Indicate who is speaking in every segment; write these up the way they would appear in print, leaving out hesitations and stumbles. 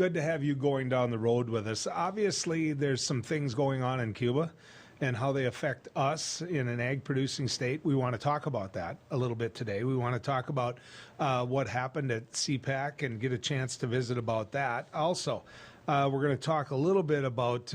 Speaker 1: good to have you going down the road with us. Obviously, there's some things going on in Cuba and how they affect us in an ag-producing state. We want to talk about that a little bit today. We want to talk about what happened at CPAC and get a chance to visit about that. Also, we're going to talk a little bit about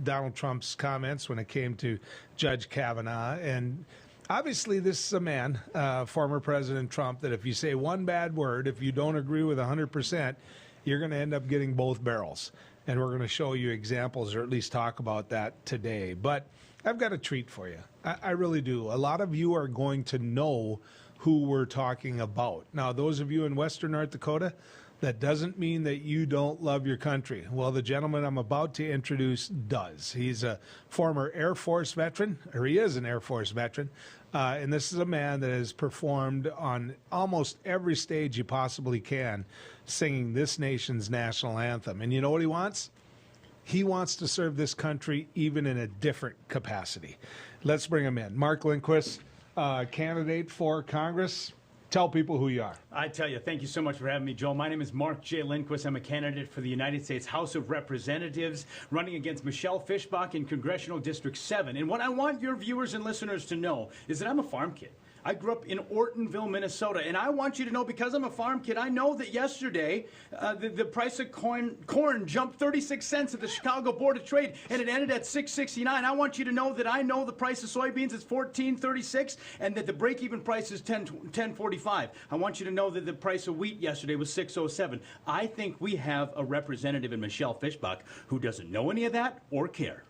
Speaker 1: Donald Trump's comments when it came to Judge Kavanaugh. And obviously, this is a man, former President Trump, that if you say one bad word, if you don't agree with 100%, you're going to end up getting both barrels. And we're going to show you examples, or at least talk about that today. But I've got a treat for you. I really do. A lot of you are going to know who we're talking about. Now, those of you in Western North Dakota, that doesn't mean that you don't love your country. Well, the gentleman I'm about to introduce does. He's a former Air Force veteran, or he is an Air Force veteran. And this is a man that has performed on almost every stage you possibly can, singing this nation's national anthem. And you know what he wants? He wants to serve this country even in a different capacity. Let's bring him in. Mark Lindquist, candidate for Congress. Tell people who you are.
Speaker 2: I tell you, thank you so much for having me, Joel. My name is Mark J. Lindquist. I'm a candidate for the United States House of Representatives, running against Michelle Fischbach in Congressional District 7. And what I want your viewers and listeners to know is that I'm a farm kid. I grew up in Ortonville, Minnesota, and I want you to know, because I'm a farm kid, I know that yesterday the price of corn jumped 36 cents at the Chicago Board of Trade, and it ended at $6.69. I want you to know that I know the price of soybeans is $14.36, and that the break-even price is $10.45. I want you to know that the price of wheat yesterday was $6.07. I think we have a representative in Michelle Fischbach who doesn't know any of that or care.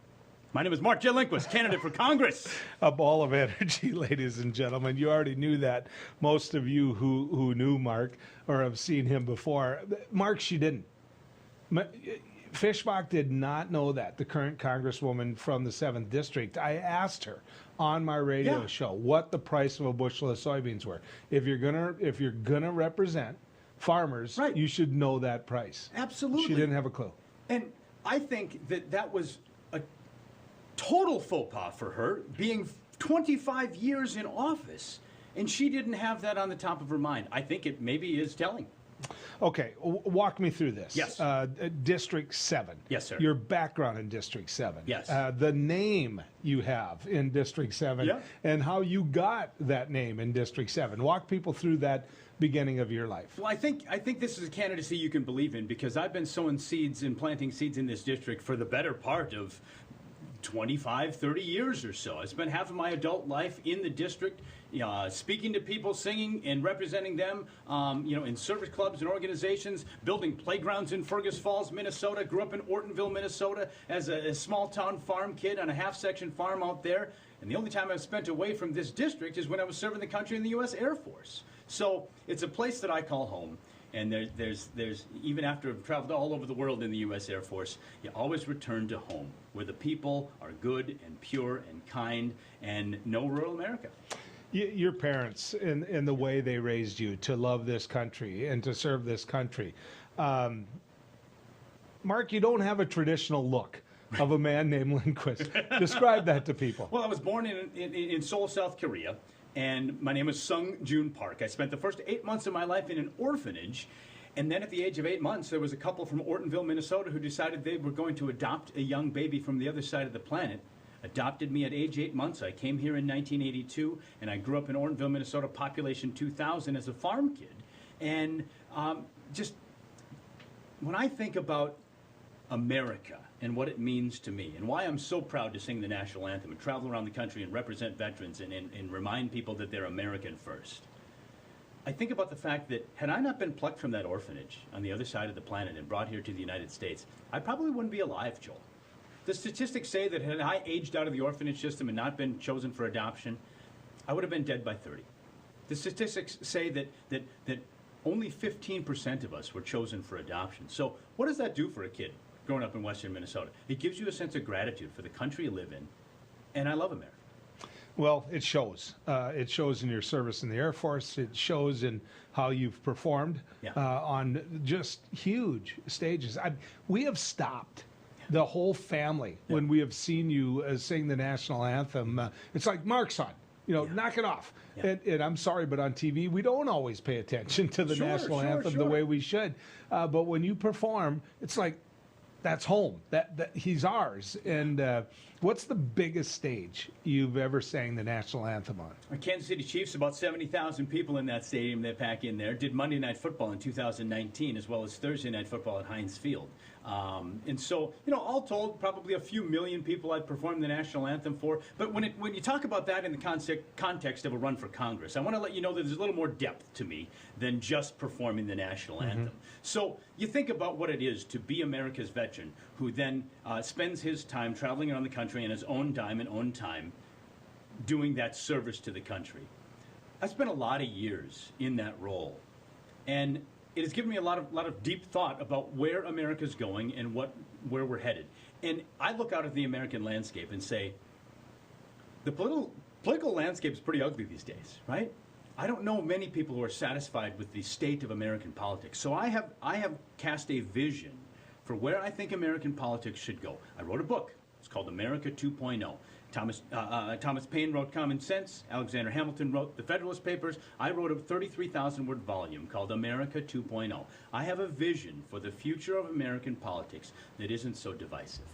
Speaker 2: My name is Mark J. Lindquist, candidate for Congress.
Speaker 1: A ball of energy, ladies and gentlemen. You already knew that. Most of you who knew Mark or have seen him before. Mark, she didn't. Fischbach did not know that, the current Congresswoman from the 7th District. I asked her on my radio show what the price of a bushel of soybeans were. If you're gonna represent farmers, right, you should know that price.
Speaker 2: Absolutely.
Speaker 1: She didn't have a clue.
Speaker 2: And I think that was a total faux pas for her, being 25 years in office, and she didn't have that on the top of her mind. I think it maybe is telling.
Speaker 1: Okay, walk me through this.
Speaker 2: Yes.
Speaker 1: District 7.
Speaker 2: Yes, sir.
Speaker 1: Your background in District 7.
Speaker 2: Yes.
Speaker 1: The name you have in District 7,
Speaker 2: yeah,
Speaker 1: and how you got that name in District 7. Walk people through that beginning of your life.
Speaker 2: Well, I think this is a candidacy you can believe in, because I've been sowing seeds and planting seeds in this district for the better part of 25, 30 years or so. I spent half of my adult life in the district, speaking to people, singing and representing them, in service clubs and organizations, building playgrounds in Fergus Falls, Minnesota. Grew up in Ortonville, Minnesota as a small-town farm kid on a half-section farm out there. And the only time I've spent away from this district is when I was serving the country in the U.S. Air Force. So it's a place that I call home. And there's even after I've traveled all over the world in the U.S. Air Force, you always return to home, where the people are good and pure and kind, and know rural America.
Speaker 1: Your parents, in the way they raised you to love this country and to serve this country. Mark, you don't have a traditional look of a man named Lindquist. Describe that to people.
Speaker 2: Well, I was born in Seoul, South Korea. And my name is Sung Jun Park. I spent the first 8 months of my life in an orphanage. And then at the age of 8 months, there was a couple from Ortonville, Minnesota, who decided they were going to adopt a young baby from the other side of the planet. Adopted me at age 8 months. I came here in 1982, and I grew up in Ortonville, Minnesota, population 2,000 as a farm kid. And just when I think about America and what it means to me, and why I'm so proud to sing the national anthem and travel around the country and represent veterans and remind people that they're American first, I think about the fact that had I not been plucked from that orphanage on the other side of the planet and brought here to the United States, I probably wouldn't be alive, Joel. The statistics say that had I aged out of the orphanage system and not been chosen for adoption, I would have been dead by 30. The statistics say that only 15% of us were chosen for adoption. So what does that do for a kid growing up in western Minnesota? It gives you a sense of gratitude for the country you live in, and I love America.
Speaker 1: Well, it shows. It shows in your service in the Air Force. It shows in how you've performed on just huge stages. We have stopped the whole family when we have seen you sing the national anthem. It's like, Mark's on. knock it off.
Speaker 2: Yeah.
Speaker 1: And I'm sorry, but on TV, we don't always pay attention to the national anthem the way we should. But when you perform, it's like, that's home. That he's ours. And what's the biggest stage you've ever sang the national anthem on?
Speaker 2: Kansas City Chiefs, about 70,000 people in that stadium they pack in there. Did Monday Night Football in 2019 as well as Thursday Night Football at Heinz Field. And so, all told, probably a few million people I'd performed the national anthem for. But when you talk about that in the context of a run for Congress, I want to let you know that there's a little more depth to me than just performing the national anthem. So you think about what it is to be America's veteran who then spends his time traveling around the country in his own dime and own time doing that service to the country. I spent a lot of years in that role. And it has given me a lot of deep thought about where America's going and where we're headed. And I look out at the American landscape and say, the political landscape is pretty ugly these days, right? I don't know many people who are satisfied with the state of American politics. So I have cast a vision for where I think American politics should go. I wrote a book. It's called America 2.0. Thomas Paine wrote Common Sense. Alexander Hamilton wrote the Federalist Papers. I wrote a 33,000-word volume called America 2.0. I have a vision for the future of American politics that isn't so divisive,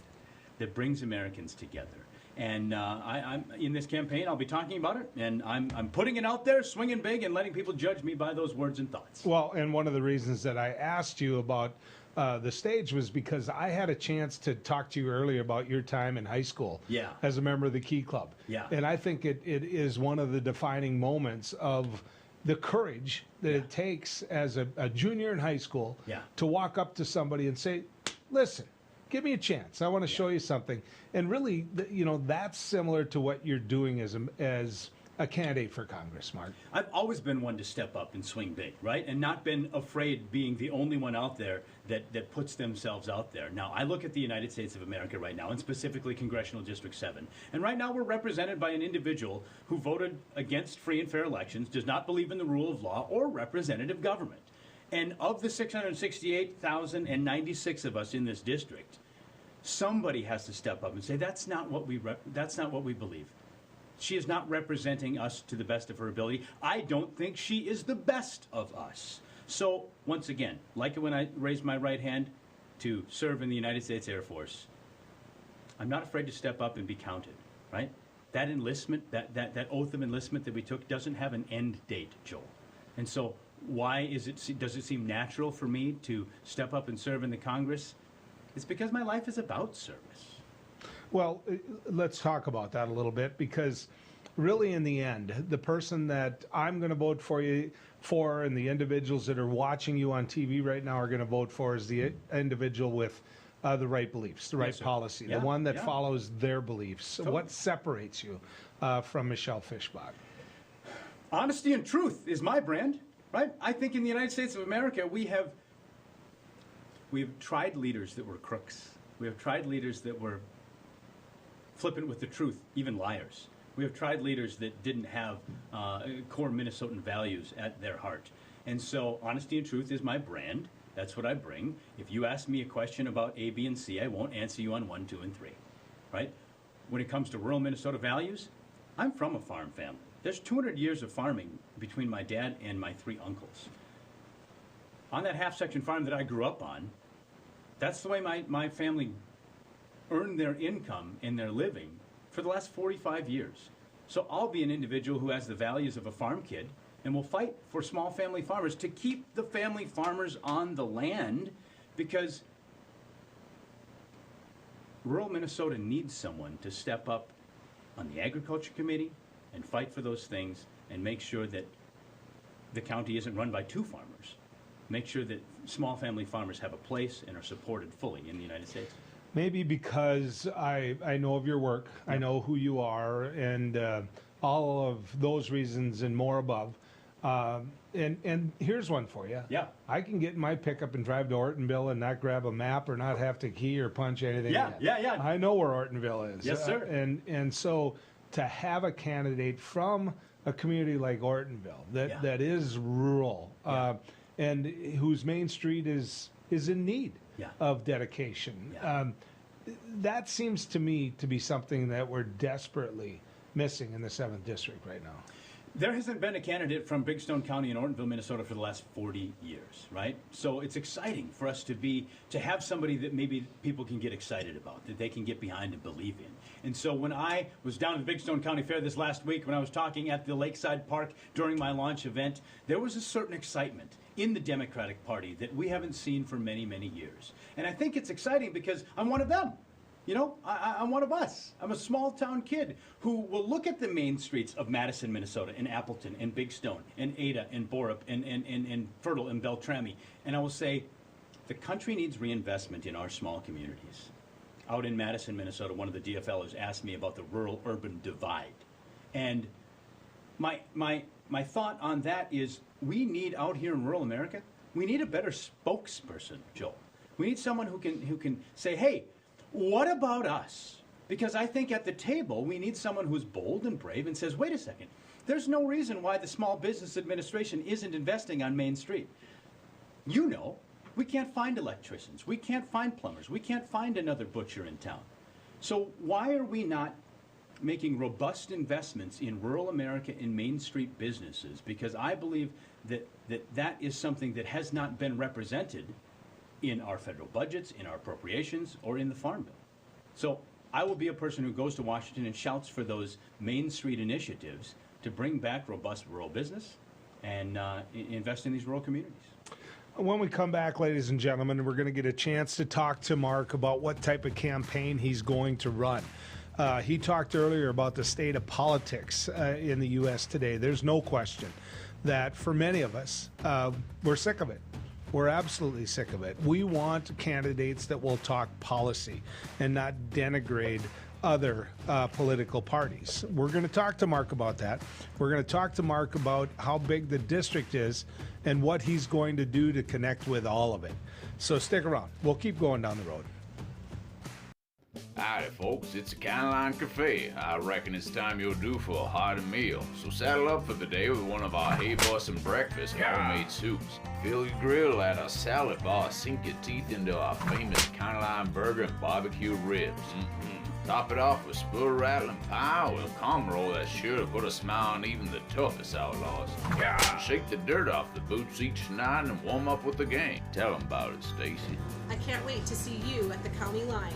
Speaker 2: that brings Americans together. And I'm in this campaign, I'll be talking about it, and I'm putting it out there, swinging big, and letting people judge me by those words and thoughts.
Speaker 1: Well, and one of the reasons that I asked you about the stage was because I had a chance to talk to you earlier about your time in high school as a member of the Key Club.
Speaker 2: Yeah.
Speaker 1: And I think it is one of the defining moments of the courage that it takes as a junior in high school to walk up to somebody and say, listen, give me a chance. I want to show you something. And really, that's similar to what you're doing as a candidate for Congress, Mark.
Speaker 2: I've always been one to step up and swing big, right? And not been afraid being the only one out there that puts themselves out there. Now, I look at the United States of America right now, and specifically Congressional District 7. And right now we're represented by an individual who voted against free and fair elections, does not believe in the rule of law or representative government. And of the 668,096 of us in this district, somebody has to step up and say, that's not what we believe. She is not representing us to the best of her ability. I don't think she is the best of us. So, once again, like when I raised my right hand to serve in the United States Air Force, I'm not afraid to step up and be counted, right? That enlistment, that oath of enlistment that we took doesn't have an end date, Joel. And so, does it seem natural for me to step up and serve in the Congress? It's because my life is about service.
Speaker 1: Well, let's talk about that a little bit, because really in the end, the person that I'm going to vote for and the individuals that are watching you on TV right now are going to vote for is the individual with the right beliefs, the right policy, the one that follows their beliefs. Totally. What separates you from Michelle Fischbach?
Speaker 2: Honesty and truth is my brand, right? I think in the United States of America, we have tried leaders that were crooks. We have tried leaders that were flippant with the truth, even liars. We have tried leaders that didn't have core Minnesotan values at their heart. And so honesty and truth is my brand. That's what I bring. If you ask me a question about A, B, and C, I won't answer you on 1, 2, and 3, right? When it comes to rural Minnesota values, I'm from a farm family. There's 200 years of farming between my dad and my 3 uncles. On that half-section farm that I grew up on, that's the way my family earned their income and their living for the last 45 years. So I'll be an individual who has the values of a farm kid and will fight for small family farmers to keep the family farmers on the land, because rural Minnesota needs someone to step up on the Agriculture Committee and fight for those things and make sure that the county isn't run by 2 farmers. Make sure that small family farmers have a place and are supported fully in the United States.
Speaker 1: Maybe because I know of your work, I know who you are, and all of those reasons and more above. And here's one for you.
Speaker 2: Yeah.
Speaker 1: I can get in my pickup and drive to Ortonville and not grab a map or not have to key or punch anything in.
Speaker 2: Yeah.
Speaker 1: I know where Ortonville is.
Speaker 2: Yes, sir.
Speaker 1: And so to have a candidate from a community like Ortonville that is rural and whose main street is in need of dedication. That seems to me to be something that we're desperately missing in the 7th District right now.
Speaker 2: There hasn't been a candidate from Big Stone County in Ortonville, Minnesota for the last 40 years, right? So it's exciting for us to have somebody that maybe people can get excited about, that they can get behind and believe in. And so when I was down at the Big Stone County Fair this last week, when I was talking at the Lakeside Park during my launch event, there was a certain excitement in the Democratic Party that we haven't seen for many, many years. And I think it's exciting because I'm one of them. You know, I'm one of us. I'm a small town kid who will look at the main streets of Madison, Minnesota, and Appleton, and Big Stone, and Ada, and Borup, and Fertile, and Beltrami, and I will say, the country needs reinvestment in our small communities. Out in Madison, Minnesota, one of the DFLers asked me about the rural-urban divide. And my thought on that is, we need out here in rural America, we need a better spokesperson, Joel. We need someone who can say, hey, what about us? Because I think at the table, we need someone who's bold and brave and says, wait a second, there's no reason why the Small Business Administration isn't investing on Main Street. You know, we can't find electricians. We can't find plumbers. We can't find another butcher in town. So why are we not making robust investments in rural America in Main Street businesses? Because I believe that is something that has not been represented in our federal budgets, in our appropriations, or in the Farm Bill. So I will be a person who goes to Washington and shouts for those Main Street initiatives to bring back robust rural business and invest in these rural communities.
Speaker 1: When we come back, ladies and gentlemen, we're going to get a chance to talk to Mark about what type of campaign he's going to run. He talked earlier about the state of politics in the U.S. today. There's no question that for many of us, we're sick of it. We're absolutely sick of it. We want candidates that will talk policy and not denigrate other political parties. We're going to talk to Mark about that. We're going to talk to Mark about how big the district is and what he's going to do to connect with all of it. So stick around. We'll keep going down the road.
Speaker 3: Howdy, folks. It's the Caroline Cafe. I reckon it's time you're due for a hearty meal. So saddle up for the day with one of our Hey Boston breakfast homemade soups. Fill your grill at our salad bar. Sink your teeth into our famous Caroline burger and barbecue ribs. Top it off with spur rattling pie with a comb roll that's sure to put a smile on even the toughest outlaws. Shake the dirt off the boots each night and warm up with the gang. Tell them about it, Stacy.
Speaker 4: I can't wait to see you at the county line.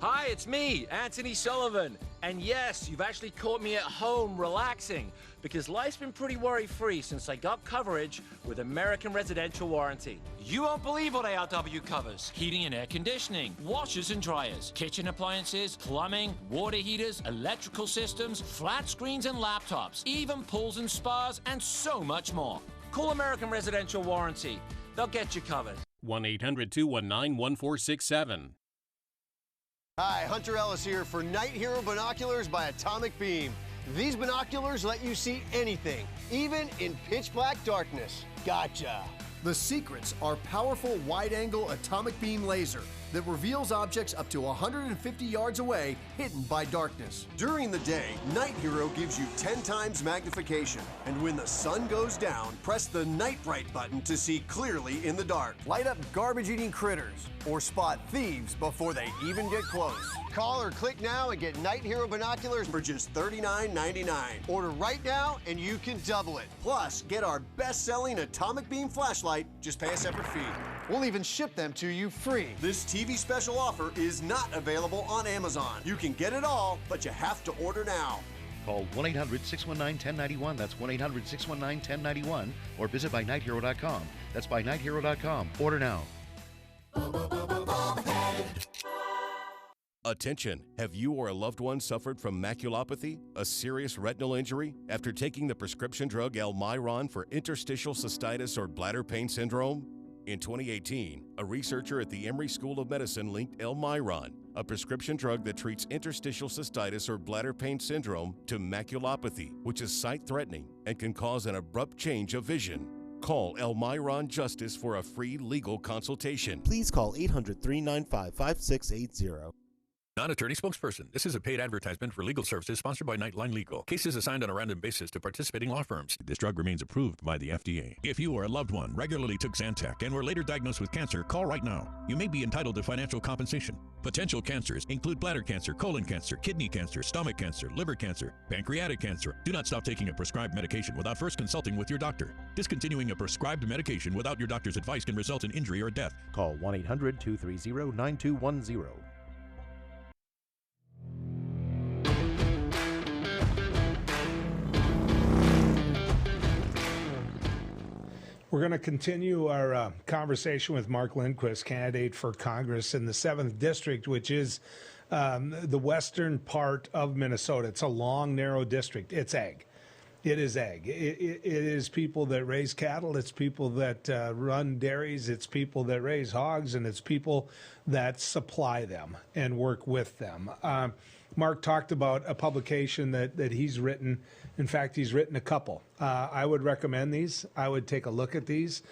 Speaker 5: Hi, it's me, Anthony Sullivan. And yes, you've actually caught me at home relaxing because life's been pretty worry-free since I got coverage with American Residential Warranty.
Speaker 6: You won't believe what ARW covers. Heating and air conditioning, washers and dryers, kitchen appliances, plumbing, water heaters, electrical systems, flat screens and laptops, even pools and spas, and so much more.
Speaker 5: Call American Residential Warranty. They'll get you covered.
Speaker 7: 1-800-219-1467.
Speaker 8: Hi, Hunter Ellis here for Night Hero Binoculars by Atomic Beam. These binoculars let you see anything, even in pitch black darkness. Gotcha.
Speaker 9: The secrets are powerful wide-angle atomic beam laser that reveals objects up to 150 yards away, hidden by darkness.
Speaker 8: During the day, Night Hero gives you 10 times magnification. And when the sun goes down, press the Night Bright button to see clearly in the dark.
Speaker 9: Light up garbage-eating critters or spot thieves before they even get close.
Speaker 8: Call or click now and get Night Hero binoculars for just $39.99. Order right now and you can double it. Plus, get our best-selling atomic beam flashlight, just pay a separate fee.
Speaker 9: We'll even ship them to you free.
Speaker 8: This TV special offer is not available on Amazon. You can get it all, but you have to order now.
Speaker 10: Call 1-800-619-1091. That's 1-800-619-1091. Or visit bynighthero.com. That's bynighthero.com. Order now.
Speaker 11: Attention, have you or a loved one suffered from maculopathy, a serious retinal injury, after taking the prescription drug Elmiron for interstitial cystitis or bladder pain syndrome? In 2018, a researcher at the Emory School of Medicine linked Elmiron, a prescription drug that treats interstitial cystitis or bladder pain syndrome, to maculopathy, which is sight-threatening and can cause an abrupt change of vision. Call Elmiron Justice for a free legal consultation.
Speaker 12: Please call 800-395-5680.
Speaker 7: Non-attorney spokesperson. This is a paid advertisement for legal services sponsored by Nightline Legal. Cases assigned on a random basis to participating law firms. This drug remains approved by the FDA. If you or a loved one regularly took Zantac and were later diagnosed with cancer, call right now. You may be entitled to financial compensation. Potential cancers include bladder cancer, colon cancer, kidney cancer, stomach cancer, liver cancer, pancreatic cancer. Do not stop taking a prescribed medication without first consulting with your doctor. Discontinuing a prescribed medication without your doctor's advice can result in injury or death.
Speaker 12: Call 1-800-230-9210.
Speaker 1: We're going to continue our conversation with Mark Lindquist, candidate for Congress in the 7th District, which is the western part of Minnesota. It's a long, narrow district. It's ag. It is ag. It is people that raise cattle. It's people that run dairies. It's people that raise hogs, and it's people that supply them and work with them. Mark talked about a publication that he's written. In fact, he's written a couple. I would recommend these. I would take a look at these.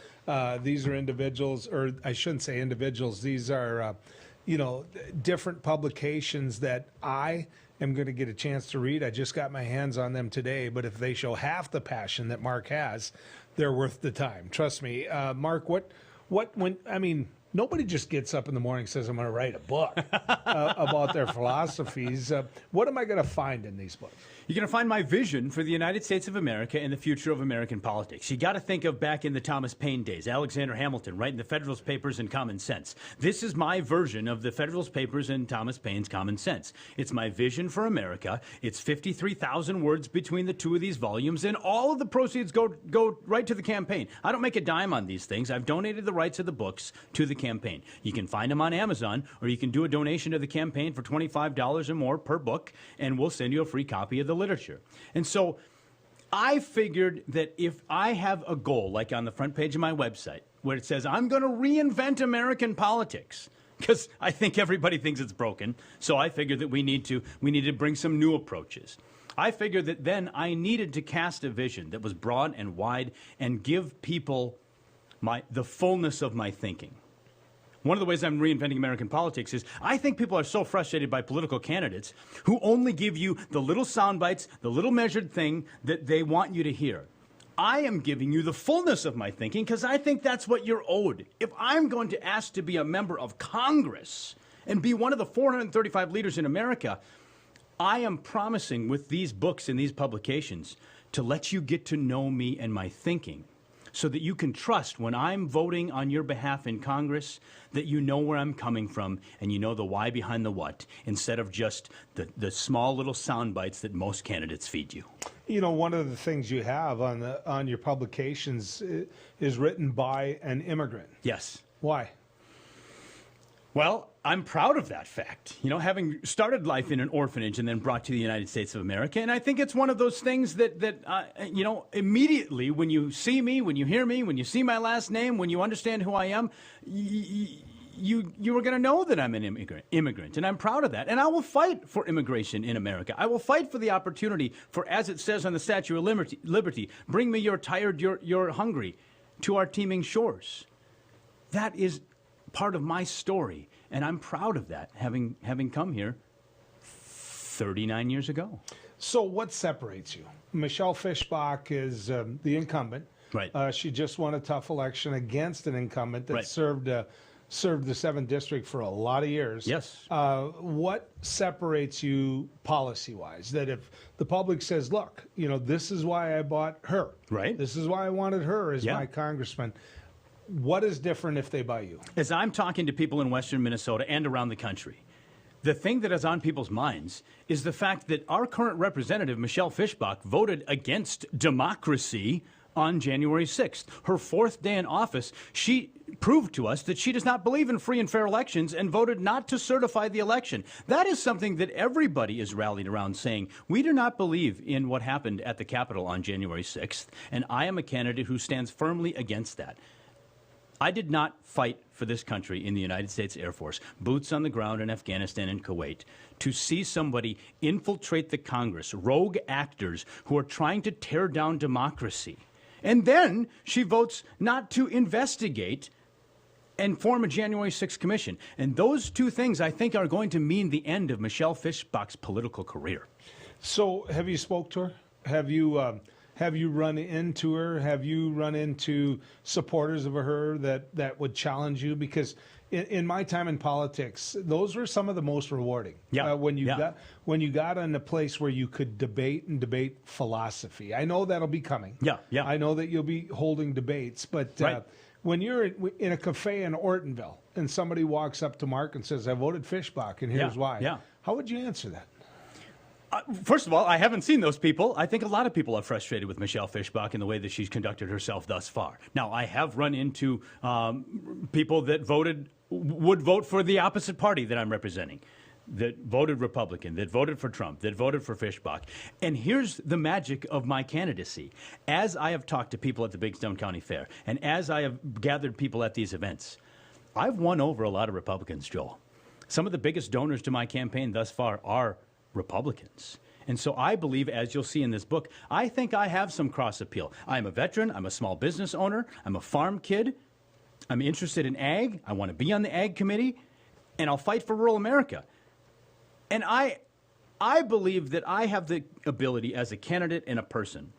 Speaker 1: These are individuals, or I shouldn't say individuals. These are, different publications that I am going to get a chance to read. I just got my hands on them today, but if they show half the passion that Mark has, they're worth the time. Trust me. Mark, nobody just gets up in the morning and says, I'm going to write a book about their philosophies. What am I going to find in these books?
Speaker 2: You're going to find my vision for the United States of America and the future of American politics. You got to think of back in the Thomas Paine days, Alexander Hamilton writing the Federalist Papers and Common Sense. This is my version of the Federalist Papers and Thomas Paine's Common Sense. It's my vision for America. It's 53,000 words between the two of these volumes, and all of the proceeds go right to the campaign. I don't make a dime on these things. I've donated the rights of the books to the campaign. You can find them on Amazon, or you can do a donation to the campaign for $25 or more per book, and we'll send you a free copy of the literature. And so I figured that if I have a goal, like on the front page of my website, where it says, I'm going to reinvent American politics, because I think everybody thinks it's broken, so I figured that we need to bring some new approaches. I figured that then I needed to cast a vision that was broad and wide and give people the fullness of my thinking. One of the ways I'm reinventing American politics is I think people are so frustrated by political candidates who only give you the little sound bites, the little measured thing that they want you to hear. I am giving you the fullness of my thinking because I think that's what you're owed. If I'm going to ask to be a member of Congress and be one of the 435 leaders in America, I am promising with these books and these publications to let you get to know me and my thinking, so that you can trust when I'm voting on your behalf in Congress that you know where I'm coming from and you know the why behind the what, instead of just the small little sound bites that most candidates feed you.
Speaker 1: You know, one of the things you have on your publications is written by an immigrant.
Speaker 2: Yes.
Speaker 1: Why?
Speaker 2: Well, I'm proud of that fact, having started life in an orphanage and then brought to the United States of America. And I think it's one of those things that immediately when you see me, when you hear me, when you see my last name, when you understand who I am, you are going to know that I'm an immigrant. And I'm proud of that. And I will fight for immigration in America. I will fight for the opportunity for, as it says on the Statue of Liberty, bring me your tired, you're hungry, to our teeming shores. That is part of my story, and I'm proud of that, having come here 39 years ago.
Speaker 1: So what separates you? Michelle Fischbach is the incumbent.
Speaker 2: Right.
Speaker 1: She just won a tough election against an incumbent that served the 7th District for a lot of years.
Speaker 2: Yes.
Speaker 1: What separates you policy-wise? That if the public says, look, this is why I bought her.
Speaker 2: Right.
Speaker 1: This is why I wanted her as my congressman. What is different if they buy you?
Speaker 2: As I'm talking to people in western Minnesota and around the country, the thing that is on people's minds is the fact that our current representative, Michelle Fischbach, voted against democracy on January 6th. Her 4th day in office, she proved to us that she does not believe in free and fair elections and voted not to certify the election. That is something that everybody is rallied around, saying, we do not believe in what happened at the Capitol on January 6th, and I am a candidate who stands firmly against that. I did not fight for this country in the United States Air Force, boots on the ground in Afghanistan and Kuwait, to see somebody infiltrate the Congress, rogue actors who are trying to tear down democracy. And then she votes not to investigate and form a January 6th commission. And those two things, I think, are going to mean the end of Michelle Fischbach's political career.
Speaker 1: So have you spoke to her? Have you run into her? Have you run into supporters of her that would challenge you? Because in my time in politics, those were some of the most rewarding.
Speaker 2: Yeah.
Speaker 1: When you got in a place where you could debate philosophy. I know that'll be coming.
Speaker 2: Yeah.
Speaker 1: I know that you'll be holding debates, but
Speaker 2: Right.
Speaker 1: When you're in a cafe in Ortonville and somebody walks up to Mark and says, "I voted Fischbach, and here's why,"
Speaker 2: Yeah.
Speaker 1: how would you answer that?
Speaker 2: First of all, I haven't seen those people. I think a lot of people are frustrated with Michelle Fischbach in the way that she's conducted herself thus far. Now, I have run into people that would vote for the opposite party that I'm representing, that voted Republican, that voted for Trump, that voted for Fischbach. And here's the magic of my candidacy. As I have talked to people at the Big Stone County Fair, and as I have gathered people at these events, I've won over a lot of Republicans, Joel. Some of the biggest donors to my campaign thus far are Republicans. And so I believe, as you'll see in this book, I think I have some cross appeal. I'm a veteran. I'm a small business owner. I'm a farm kid. I'm interested in ag. I want to be on the ag committee. And I'll fight for rural America. And I believe that I have the ability as a candidate and a person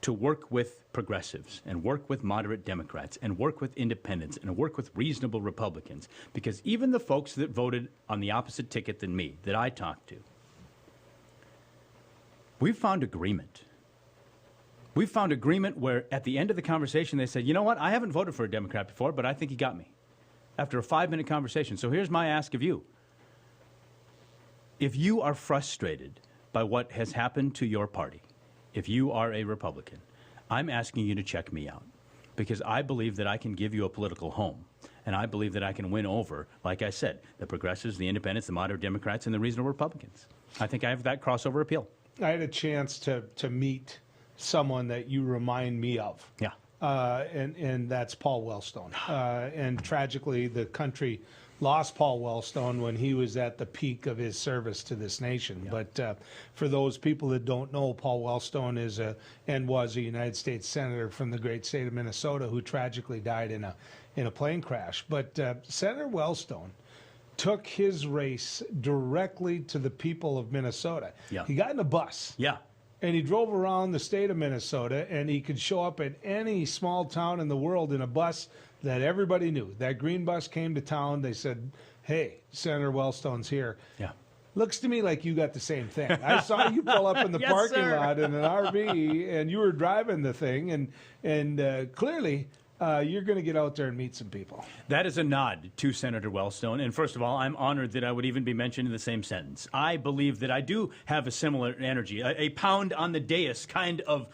Speaker 2: to work with progressives and work with moderate Democrats and work with independents and work with reasonable Republicans. Because even the folks that voted on the opposite ticket than me, that I talked to, we've found agreement. We've found agreement where at the end of the conversation they said, you know what, I haven't voted for a Democrat before, but I think he got me. After a 5-minute conversation. So here's my ask of you. If you are frustrated by what has happened to your party, if you are a Republican, I'm asking you to check me out. Because I believe that I can give you a political home. And I believe that I can win over, like I said, the progressives, the independents, the moderate Democrats, and the reasonable Republicans. I think I have that crossover appeal.
Speaker 1: I had a chance to meet someone that you remind me of.
Speaker 2: Yeah.
Speaker 1: And that's Paul Wellstone. And tragically, the country lost Paul Wellstone when he was at the peak of his service to this nation. Yeah. But for those people that don't know, Paul Wellstone is was a United States Senator from the great state of Minnesota who tragically died in a plane crash. But Senator Wellstone took his race directly to the people of Minnesota.
Speaker 2: Yeah.
Speaker 1: He got in a bus.
Speaker 2: Yeah.
Speaker 1: And he drove around the state of Minnesota, and he could show up at any small town in the world in a bus that everybody knew. That green bus came to town. They said, hey, Senator Wellstone's here.
Speaker 2: Yeah.
Speaker 1: Looks to me like you got the same thing. I saw you pull up in the
Speaker 2: Yes,
Speaker 1: parking
Speaker 2: sir.
Speaker 1: lot in an RV, and you were driving the thing, and clearly you're going to get out there and meet some people.
Speaker 2: That is a nod to Senator Wellstone. And first of all, I'm honored that I would even be mentioned in the same sentence. I believe that I do have a similar energy, a pound on the dais kind of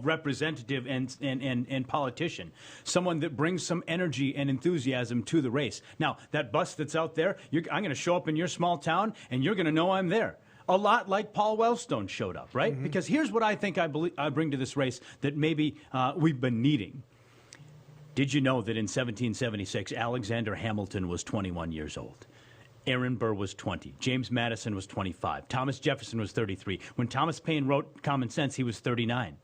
Speaker 2: representative and politician, someone that brings some energy and enthusiasm to the race. Now, that bus that's out there, I'm going to show up in your small town, and you're going to know I'm there. A lot like Paul Wellstone showed up, right? Mm-hmm. Because here's what I think I bring to this race that maybe we've been needing. Did you know that in 1776, Alexander Hamilton was 21 years old? Aaron Burr was 20. James Madison was 25. Thomas Jefferson was 33. When Thomas Paine wrote Common Sense, he was 39.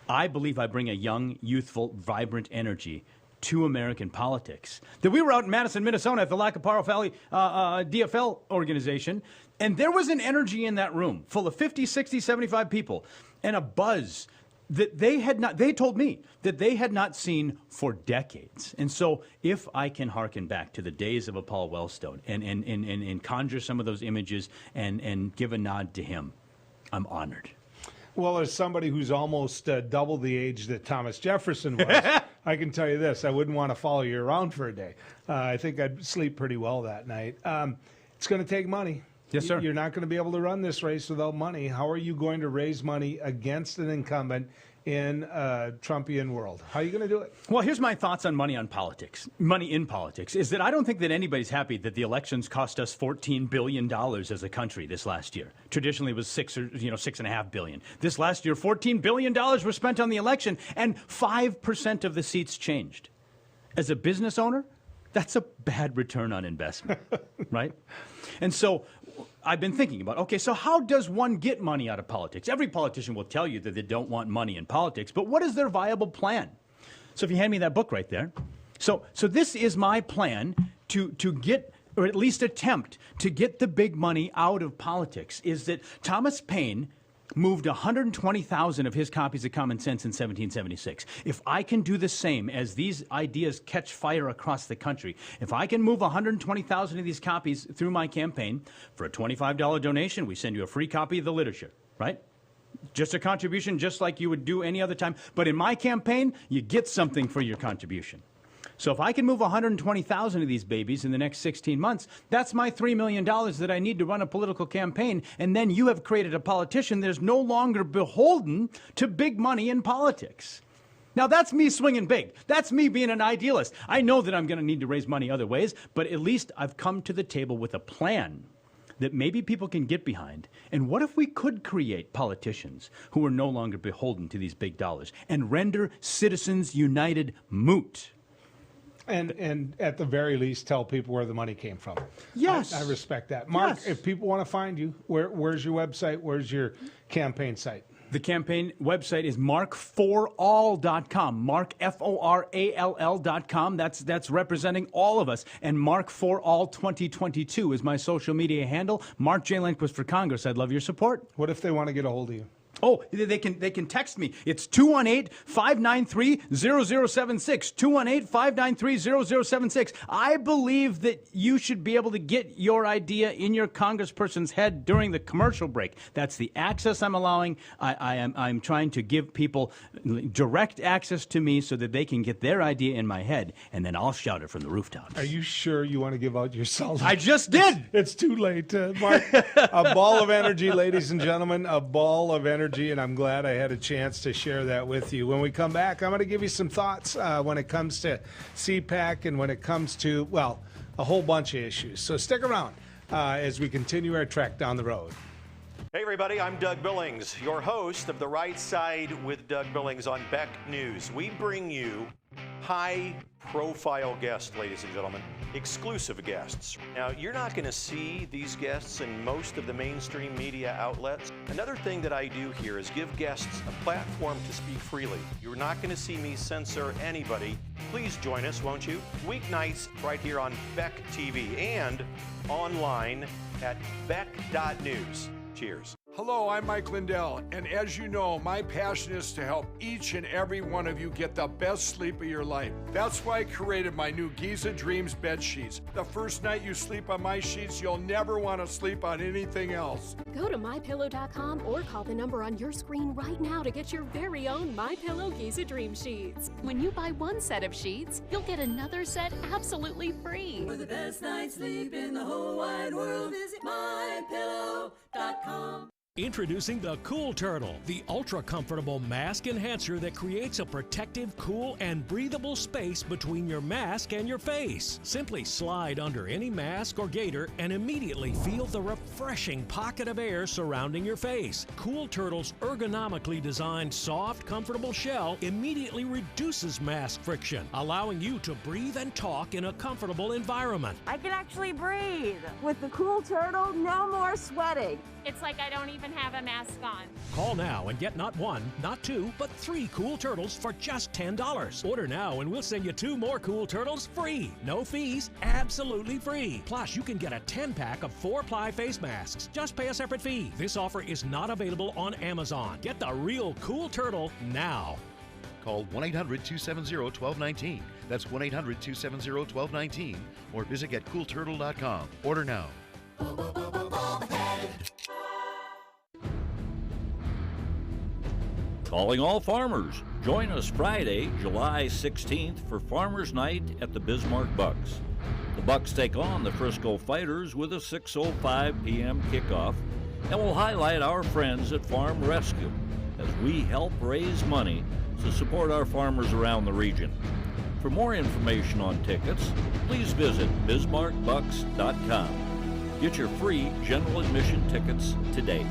Speaker 2: I believe I bring a young, youthful, vibrant energy to American politics. That we were out in Madison, Minnesota at the Lacaparo Valley DFL organization, and there was an energy in that room full of 50, 60, 75 people and a buzz that they told me that they had not seen for decades. And so if I can hearken back to the days of a Paul Wellstone and conjure some of those images and give a nod to him, I'm honored.
Speaker 1: Well, as somebody who's almost double the age that Thomas Jefferson was, I can tell you this, I wouldn't want to follow you around for a day. I think I'd sleep pretty well that night. It's going to take money.
Speaker 2: Yes, sir.
Speaker 1: You're not going to be able to run this race without money. How are you going to raise money against an incumbent in a Trumpian world? How are you going to do it?
Speaker 2: Well, here's my thoughts on money in politics, is that I don't think that anybody's happy that the elections cost us $14 billion as a country this last year. Traditionally, it was $6.5 billion. This last year, $14 billion were spent on the election, and 5% of the seats changed. As a business owner, that's a bad return on investment, right? And so I've been thinking about, okay, so how does one get money out of politics? Every politician will tell you that they don't want money in politics, but what is their viable plan? So if you hand me that book right there, So this is my plan to get, or at least attempt to get the big money out of politics, is that Thomas Paine moved 120,000 of his copies of Common Sense in 1776. If I can do the same as these ideas catch fire across the country, if I can move 120,000 of these copies through my campaign, for a $25 donation, we send you a free copy of the literature, right? Just a contribution, just like you would do any other time. But in my campaign, you get something for your contribution. So if I can move 120,000 of these babies in the next 16 months, that's my $3 million that I need to run a political campaign. And then you have created a politician that is no longer beholden to big money in politics. Now, that's me swinging big. That's me being an idealist. I know that I'm going to need to raise money other ways, but at least I've come to the table with a plan that maybe people can get behind. And what if we could create politicians who are no longer beholden to these big dollars and render Citizens United moot?
Speaker 1: And at the very least, tell people where the money came from.
Speaker 2: Yes.
Speaker 1: I respect that. Mark,
Speaker 2: Yes.
Speaker 1: if people want to find you, where's your website? Where's your campaign site?
Speaker 2: The campaign website is markforall.com. Mark, F-O-R-A-L-L.com. That's representing all of us. And Mark for All 2022 is my social media handle. Mark J. Lindquist for Congress. I'd love your support.
Speaker 1: What if they want to get a hold of you?
Speaker 2: Oh, they can text me. It's 218-593-0076. 218-593-0076. I believe that you should be able to get your idea in your congressperson's head during the commercial break. That's the access I'm allowing. I'm trying to give people direct access to me so that they can get their idea in my head, and then I'll shout it from the rooftops.
Speaker 1: Are you sure you want to give out your cell?
Speaker 2: I just did.
Speaker 1: It's too late, Mark. A ball of energy, ladies and gentlemen, a ball of energy. And I'm glad I had a chance to share that with you. When we come back, I'm going to give you some thoughts when it comes to CPAC and when it comes to, well, a whole bunch of issues. So stick around as we continue our trek down the road.
Speaker 12: Hey everybody, I'm Doug Billings, your host of The Right Side with Doug Billings on Beck News. We bring you high-profile guests, ladies and gentlemen, exclusive guests. Now, you're not going to see these guests in most of the mainstream media outlets. Another thing that I do here is give guests a platform to speak freely. You're not going to see me censor anybody. Please join us, won't you? Weeknights right here on Beck TV and online at beck.news. Cheers.
Speaker 13: Hello, I'm Mike Lindell, and as you know, my passion is to help each and every one of you get the best sleep of your life. That's why I created my new Giza Dreams bed sheets. The first night you sleep on my sheets, you'll never want to sleep on anything else.
Speaker 14: Go to MyPillow.com or call the number on your screen right now to get your very own MyPillow Giza Dream sheets. When you buy one set of sheets, you'll get another set absolutely free.
Speaker 15: For the best night's sleep in the whole wide world, visit MyPillow.com.
Speaker 16: Introducing the Cool Turtle, the ultra-comfortable mask enhancer that creates a protective, cool, and breathable space between your mask and your face. Simply slide under any mask or gaiter and immediately feel the refreshing pocket of air surrounding your face. Cool Turtle's ergonomically designed, soft, comfortable shell immediately reduces mask friction, allowing you to breathe and talk in a comfortable environment.
Speaker 17: I can actually breathe. With the Cool Turtle, no more sweating.
Speaker 18: It's like I don't even have a mask on.
Speaker 16: Call now and get not one, not two, but 3 Cool Turtles for just $10. Order now and we'll send you 2 more Cool Turtles free. No fees, absolutely free. Plus, you can get a 10-pack of 4-ply face masks. Just pay a separate fee. This offer is not available on Amazon. Get the real Cool Turtle now.
Speaker 10: Call 1-800-270-1219. That's 1-800-270-1219. Or visit getcoolturtle.com. Order now.
Speaker 19: Calling all farmers. Join us Friday, July 16th for Farmers Night at the Bismarck Bucks. The Bucks take on the Frisco Fighters with a 6:05 p.m. kickoff, and we'll highlight our friends at Farm Rescue as we help raise money to support our farmers around the region. For more information on tickets, please visit bismarckbucks.com. Get your free general admission tickets today.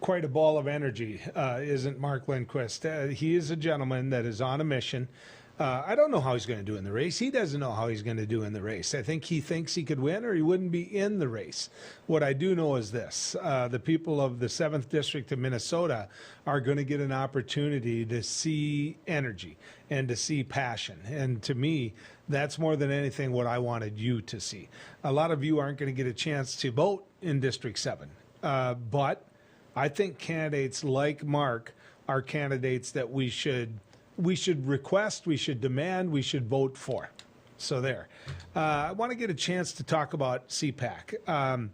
Speaker 1: quite a ball of energy, isn't Mark Lindquist? He is a gentleman that is on a mission. I don't know how he's going to do in the race. He doesn't know how he's going to do in the race. I think he thinks he could win or he wouldn't be in the race. What I do know is this. The people of the 7th District of Minnesota are going to get an opportunity to see energy and to see passion. And to me, that's more than anything what I wanted you to see. A lot of you aren't going to get a chance to vote in District 7. But I think candidates like Mark are candidates that we should request, we should demand, we should vote for. So there. I want to get a chance to talk about CPAC.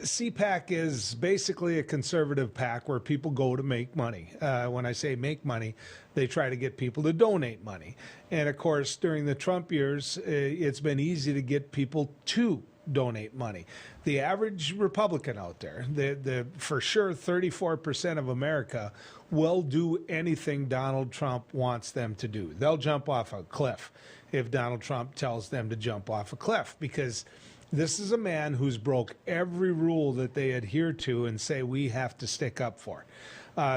Speaker 1: CPAC is basically a conservative PAC where people go to make money. When I say make money, they try to get people to donate money. And of course, during the Trump years, it's been easy to get people to donate money. The average Republican out there, the for sure 34% of America will do anything Donald Trump wants them to do. They'll jump off a cliff if Donald Trump tells them to jump off a cliff, because this is a man who's broke every rule that they adhere to and say we have to stick up for.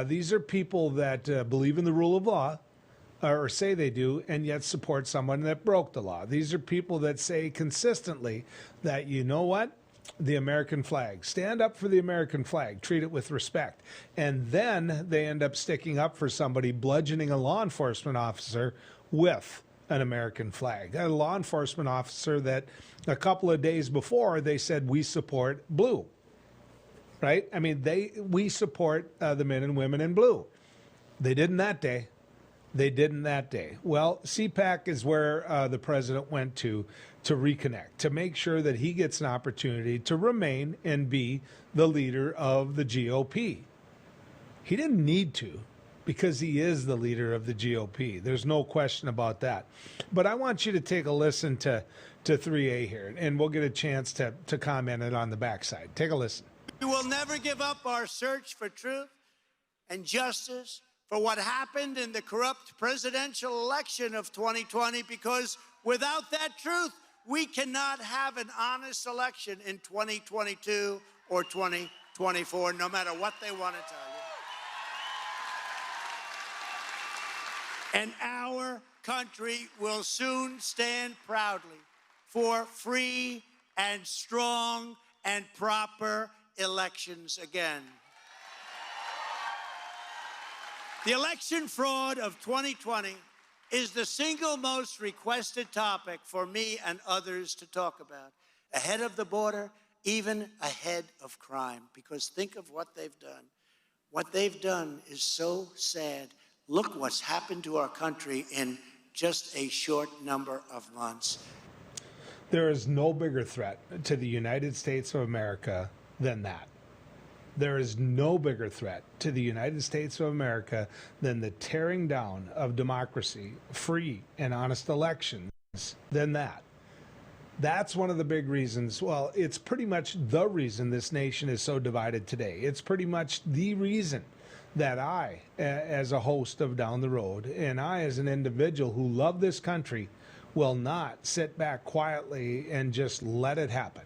Speaker 1: These are people that believe in the rule of law, or say they do, and yet support someone that broke the law. These are people that say consistently that, you know what, the American flag, stand up for the American flag, treat it with respect. And then they end up sticking up for somebody, bludgeoning a law enforcement officer with an American flag. A law enforcement officer that a couple of days before they said, we support blue, right? I mean, we support the men and women in blue. They didn't that day. They didn't that day. Well, CPAC is where the president went to reconnect, to make sure that he gets an opportunity to remain and be the leader of the GOP. He didn't need to, because he is the leader of the GOP. There's no question about that. But I want you to take a listen to 3A here, and we'll get a chance to comment it on the backside. Take a listen.
Speaker 20: We will never give up our search for truth and justice for what happened in the corrupt presidential election of 2020, because without that truth, we cannot have an honest election in 2022 or 2024, no matter what they want to tell you. And our country will soon stand proudly for free and strong and proper elections again. The election fraud of 2020 is the single most requested topic for me and others to talk about, ahead of the border, even ahead of crime, because think of what they've done. What they've done is so sad. Look what's happened to our country in just a short number of months.
Speaker 1: There is no bigger threat to the United States of America than that. There is no bigger threat to the United States of America than the tearing down of democracy, free and honest elections, than that. That's one of the big reasons. Well, it's pretty much the reason this nation is so divided today. It's pretty much the reason that I, as a host of Down the Road, and I, as an individual who love this country, will not sit back quietly and just let it happen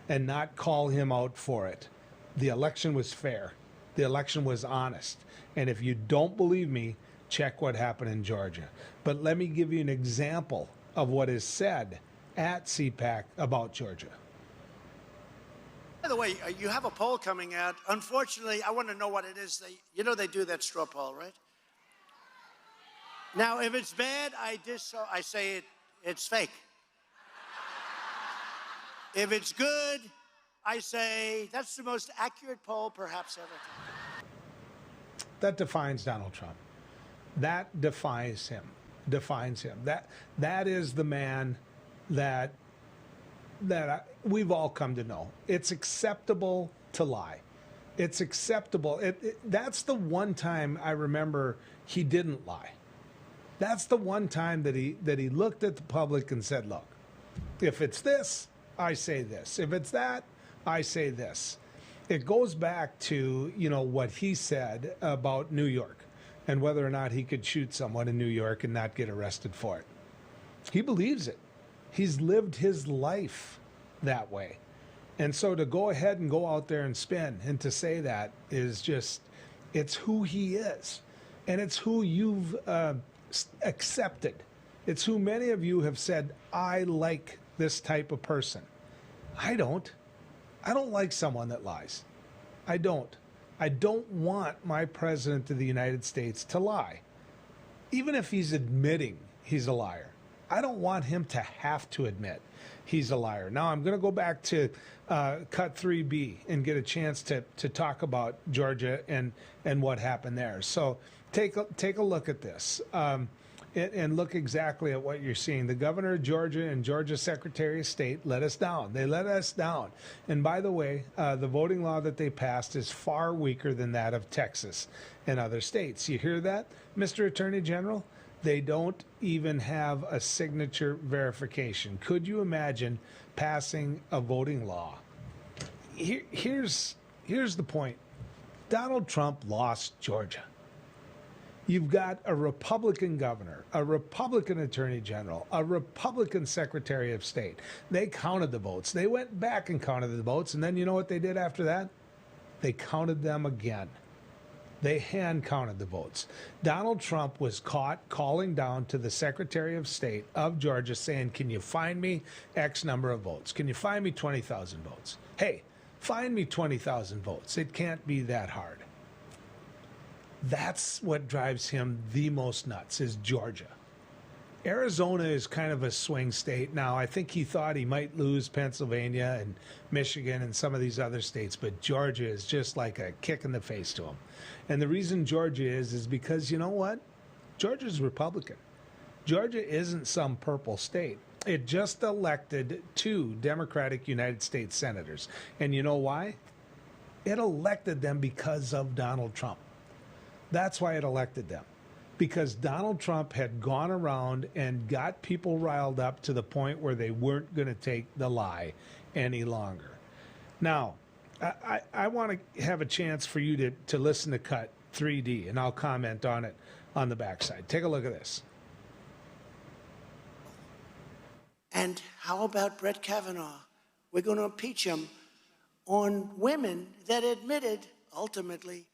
Speaker 1: and not call him out for it. The election was fair. The election was honest. And if you don't believe me, check what happened in Georgia. But let me give you an example of what is said at CPAC about Georgia.
Speaker 20: By the way, you have a poll coming out. Unfortunately, I want to know what it is. They do that straw poll, right? Now, if it's bad, I say it's fake. If it's good, I say that's the most accurate poll perhaps ever.
Speaker 1: That defines Donald Trump. That defines him. That is the man that we've all come to know. It's acceptable to lie. It's acceptable. That's the one time I remember he didn't lie. That's the one time that he looked at the public and said, look, if it's this, I say this. If it's that, I say this. It goes back to, what he said about New York and whether or not he could shoot someone in New York and not get arrested for it. He believes it. He's lived his life that way. And so to go ahead and go out there and spin and to say that is just, it's who he is. And it's who you've accepted. It's who many of you have said, I like this type of person. I don't. I don't like someone that lies. I don't. I don't want my president of the United States to lie. Even if he's admitting he's a liar. I don't want him to have to admit he's a liar. Now, I'm going to go back to cut 3B and get a chance to talk about Georgia and what happened there. So take a look at this and look exactly at what you're seeing. The governor of Georgia and Georgia Secretary of State let us down. They let us down. And by the way, the voting law that they passed is far weaker than that of Texas and other states. You hear that, Mr. Attorney General? They don't even have a signature verification. Could you imagine passing a voting law? Here's the point. Donald Trump lost Georgia. You've got a Republican governor, a Republican attorney general, a Republican secretary of state. They counted the votes. They went back and counted the votes, and then you know what they did after that? They counted them again. They hand counted the votes. Donald Trump was caught calling down to the Secretary of State of Georgia saying, can you find me X number of votes? Can you find me 20,000 votes? Hey, find me 20,000 votes. It can't be that hard. That's what drives him the most nuts, is Georgia. Arizona is kind of a swing state now. I think he thought he might lose Pennsylvania and Michigan and some of these other states, but Georgia is just like a kick in the face to him. And the reason Georgia is because, you know what? Georgia's Republican. Georgia isn't some purple state. It just elected 2 Democratic United States senators. And you know why? It elected them because of Donald Trump. That's why it elected them. Because Donald Trump had gone around and got people riled up to the point where they weren't going to take the lie any longer. Now, I want to have a chance for you to listen to Cut 3D, and I'll comment on it on the backside. Take a look at this.
Speaker 20: And how about Brett Kavanaugh? We're going to impeach him on women that admitted, ultimately,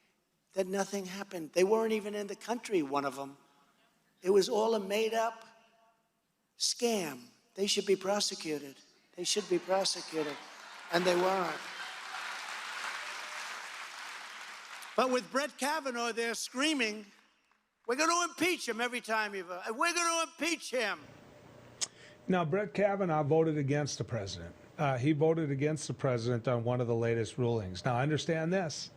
Speaker 20: that nothing happened. They weren't even in the country, one of them. It was all a made-up scam. They should be prosecuted. They should be prosecuted. And they weren't. But with Brett Kavanaugh, they're screaming, we're going to impeach him every time you vote. We're going to impeach him.
Speaker 1: Now, Brett Kavanaugh voted against the president. He voted against the president on one of the latest rulings. Now, understand this.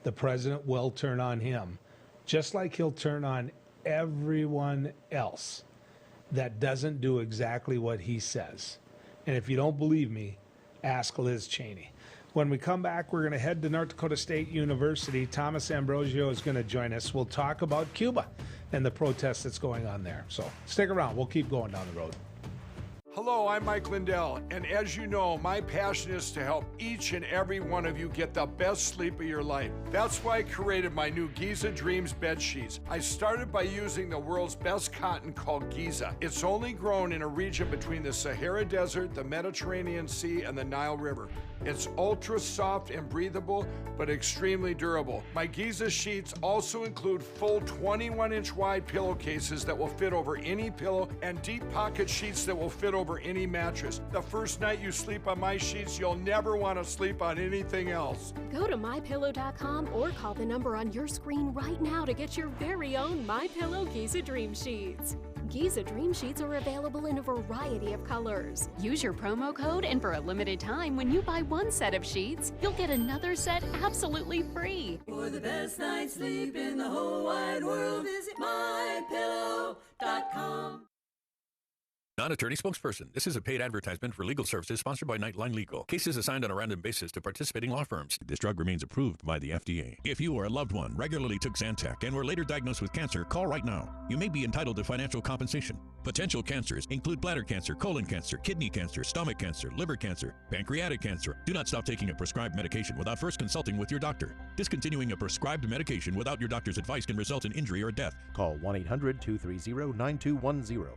Speaker 1: The president will turn on him, just like he'll turn on everyone else that doesn't do exactly what he says. And if you don't believe me, ask Liz Cheney. When we come back, we're going to head to North Dakota State University. Thomas Ambrosio is going to join us. We'll talk about Cuba and the protest that's going on there. So stick around. We'll keep going down the road.
Speaker 13: Hello, I'm Mike Lindell, and as you know, my passion is to help each and every one of you get the best sleep of your life. That's why I created my new Giza Dreams bed sheets. I started by using the world's best cotton called Giza. It's only grown in a region between the Sahara Desert, the Mediterranean Sea, and the Nile River. It's ultra soft and breathable, but extremely durable. My Giza sheets also include full 21-inch wide pillowcases that will fit over any pillow and deep pocket sheets that will fit over any mattress. The first night you sleep on my sheets, you'll never want to sleep on anything else.
Speaker 14: Go to MyPillow.com or call the number on your screen right now to get your very own MyPillow Giza Dream Sheets. Giza Dream Sheets are available in a variety of colors. Use your promo code, and for a limited time, when you buy one set of sheets, you'll get another set absolutely free.
Speaker 15: For the best night's sleep in the whole wide world, visit MyPillow.com.
Speaker 7: Non-attorney spokesperson. This is a paid advertisement for legal services sponsored by Nightline Legal. Cases assigned on a random basis to participating law firms. This drug remains approved by the FDA. If you or a loved one regularly took Zantac and were later diagnosed with cancer, call right now. You may be entitled to financial compensation. Potential cancers include bladder cancer, colon cancer, kidney cancer, stomach cancer, liver cancer, pancreatic cancer. Do not stop taking a prescribed medication without first consulting with your doctor. Discontinuing a prescribed medication without your doctor's advice can result in injury or death.
Speaker 21: Call 1-800-230-9210.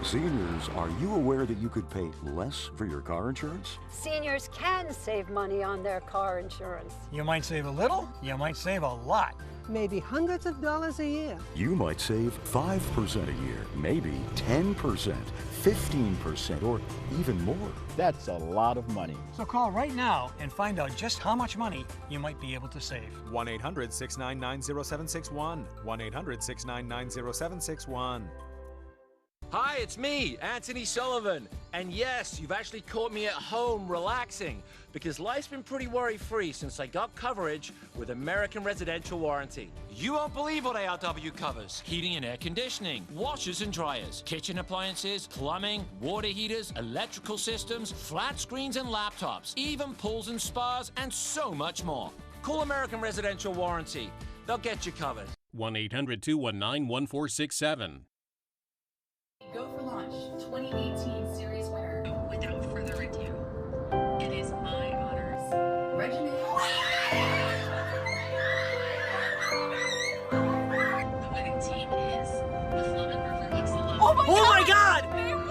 Speaker 21: Seniors, are you aware that you could pay less for your car insurance?
Speaker 22: Seniors can save money on their car insurance.
Speaker 23: You might save a little, you might save a lot.
Speaker 24: Maybe hundreds of dollars a year.
Speaker 21: You might save 5% a year, maybe 10%, 15%, or even more.
Speaker 25: That's a lot of money.
Speaker 23: So call right now and find out just how much money you might be able to save.
Speaker 26: 1-800-699-0761. 1-800-699-0761.
Speaker 5: Hi, it's me, Anthony Sullivan. And yes, you've actually caught me at home relaxing because life's been pretty worry-free since I got coverage with American Residential Warranty.
Speaker 6: You won't believe what ARW covers. Heating and air conditioning, washers and dryers, kitchen appliances, plumbing, water heaters, electrical systems, flat screens and laptops, even pools and spas, and so much more.
Speaker 5: Call American Residential Warranty. They'll get you covered.
Speaker 7: 1-800-219-1467.
Speaker 27: Go for Launch 2018 series winner. Without further ado, it is my honors. Reginae. The winning team is the Fleming River Excellent.
Speaker 5: Oh my God!
Speaker 27: They won!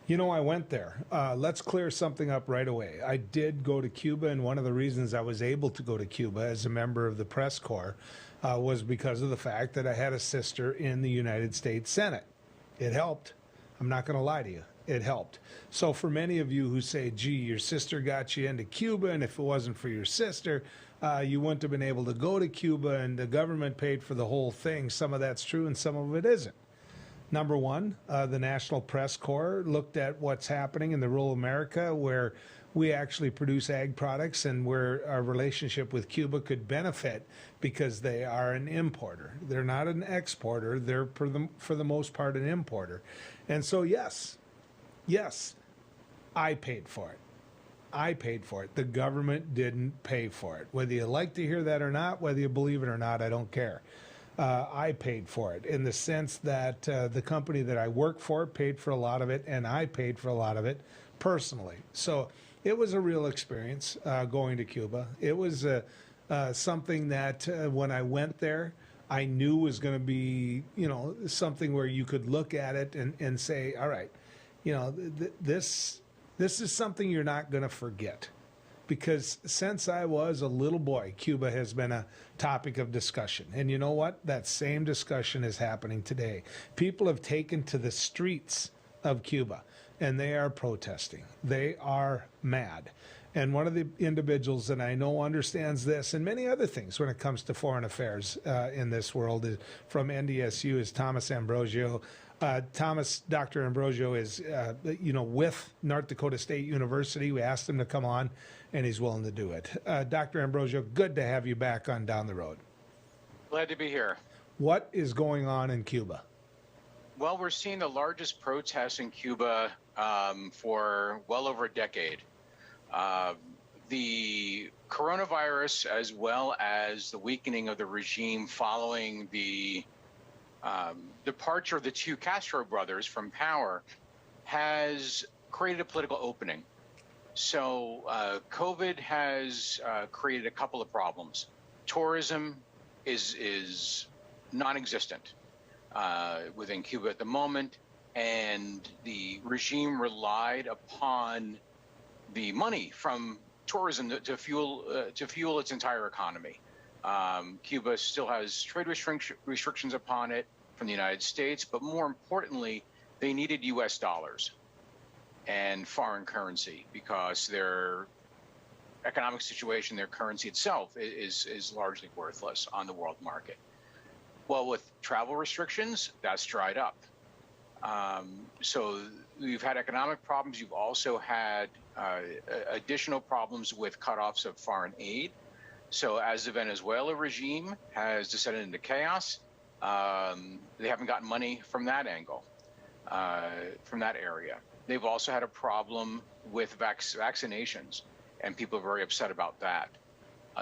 Speaker 1: You know, I went there. Let's clear something up right away. I did go to Cuba, and one of the reasons I was able to go to Cuba as a member of the press corps was because of the fact that I had a sister in the United States Senate. It helped. I'm not going to lie to you. It helped. So for many of you who say, gee, your sister got you into Cuba, and if it wasn't for your sister, you wouldn't have been able to go to Cuba, and the government paid for the whole thing. Some of that's true, and some of it isn't. Number one, the National Press Corps looked at what's happening in the rural America where we actually produce ag products and where our relationship with Cuba could benefit because they are an importer. They're not an exporter. They're, for the most part, an importer. And so, yes, I paid for it. I paid for it. The government didn't pay for it. Whether you like to hear that or not, whether you believe it or not, I don't care. I paid for it in the sense that the company that I work for paid for a lot of it, and I paid for a lot of it personally. So it was a real experience going to Cuba. It was something that when I went there, I knew was going to be, you know, something where you could look at it and say, all right, you know, this is something you're not going to forget. Because since I was a little boy, Cuba has been a topic of discussion. And you know what? That same discussion is happening today. People have taken to the streets of Cuba, and they are protesting. They are mad. And one of the individuals that I know understands this and many other things when it comes to foreign affairs in this world is, from NDSU is Thomas Ambrosio. Dr. Ambrosio is, with North Dakota State University. We asked him to come on, and he's willing to do it. Dr. Ambrosio, good to have you back on Down the Road.
Speaker 28: Glad to be here.
Speaker 1: What is going on in Cuba?
Speaker 28: Well, we're seeing the largest protests in Cuba for well over a decade. The coronavirus, as well as the weakening of the regime following the departure of the two Castro brothers from power, has created a political opening. So COVID has created a couple of problems. Tourism is non-existent within Cuba at the moment, and the regime relied upon the money from tourism to fuel its entire economy. Cuba still has trade restrictions upon it from the United States, but more importantly, they needed U.S. dollars and foreign currency because their economic situation, their currency itself, is largely worthless on the world market. Well, with travel restrictions, that's dried up. So you've had economic problems. You've also had additional problems with cutoffs of foreign aid. So as the Venezuela regime has descended into chaos, they haven't gotten money from that angle, from that area. They've also had a problem with vaccinations, and people are very upset about that.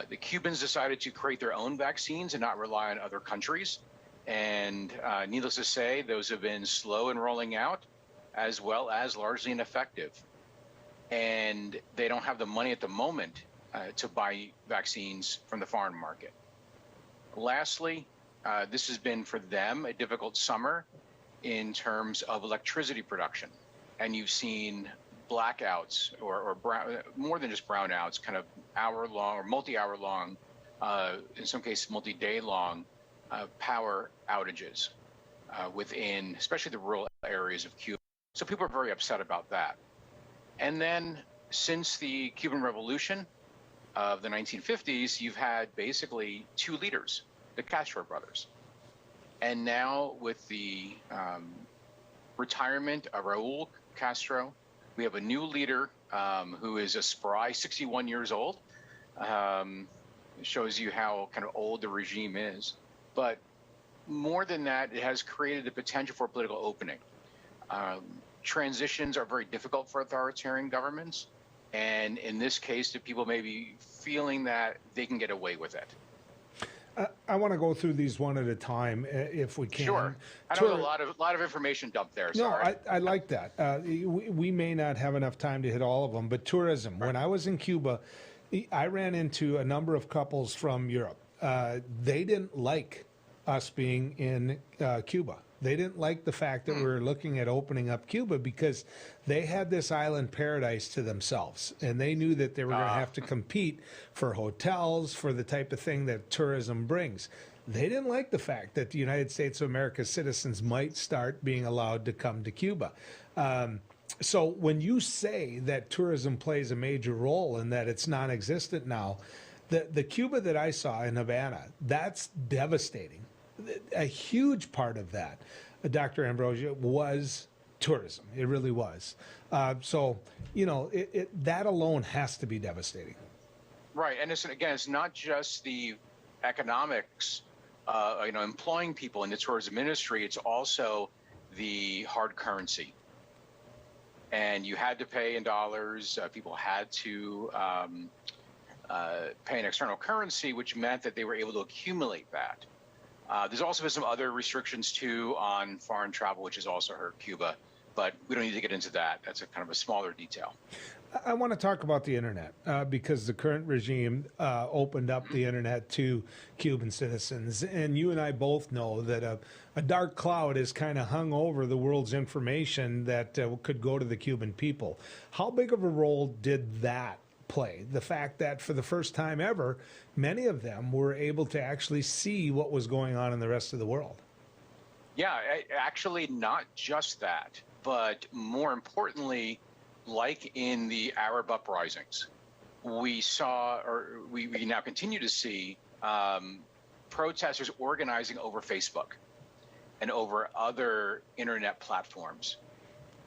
Speaker 28: The Cubans decided to create their own vaccines and not rely on other countries. And needless to say, those have been slow in rolling out, as well as largely ineffective. And they don't have the money at the moment to buy vaccines from the foreign market. Lastly, this has been for them a difficult summer in terms of electricity production. And you've seen blackouts or more than just brownouts, kind of hour-long or multi-hour long, in some cases multi-day long, power outages within, especially the rural areas of Cuba. So people are very upset about that. And then since the Cuban Revolution of the 1950s, you've had basically two leaders, the Castro brothers. And now with the retirement of Raul Castro, we have a new leader who is a spry 61 years old. It shows you how kind of old the regime is. But more than that, it has created the potential for political opening. Transitions are very difficult for authoritarian governments. And in this case, the people may be feeling that they can get away with it.
Speaker 1: I want to go through these one at a time, if we can.
Speaker 28: Sure. I know a lot of information dumped there. Sorry.
Speaker 1: No, I like that. We may not have enough time to hit all of them, but tourism. Right. When I was in Cuba, I ran into a number of couples from Europe. They didn't like us being in Cuba. They didn't like the fact that we were looking at opening up Cuba because they had this island paradise to themselves, and they knew that they were going to have to compete for hotels, for the type of thing that tourism brings. They didn't like the fact that the United States of America citizens might start being allowed to come to Cuba. So when you say that tourism plays a major role and that it's non-existent now, the Cuba that I saw in Havana, that's devastating. A huge part of that, Dr. Ambrosio, was tourism. It really was. So, you know, that alone has to be devastating.
Speaker 28: Right. And it's not just the economics, employing people in the tourism industry. It's also the hard currency. And you had to pay in dollars. People had to pay in external currency, which meant that they were able to accumulate that. There's also been some other restrictions, too, on foreign travel, which has also hurt Cuba. But we don't need to get into that. That's a kind of a smaller detail.
Speaker 1: I want to talk about the Internet because the current regime opened up the Internet to Cuban citizens. And you and I both know that a dark cloud is kind of hung over the world's information that could go to the Cuban people. How big of a role did that play? The fact that for the first time ever, many of them were able to actually see what was going on in the rest of the world.
Speaker 28: Yeah, actually not just that, but more importantly, like in the Arab uprisings, we saw, or we now continue to see, protesters organizing over Facebook and over other internet platforms.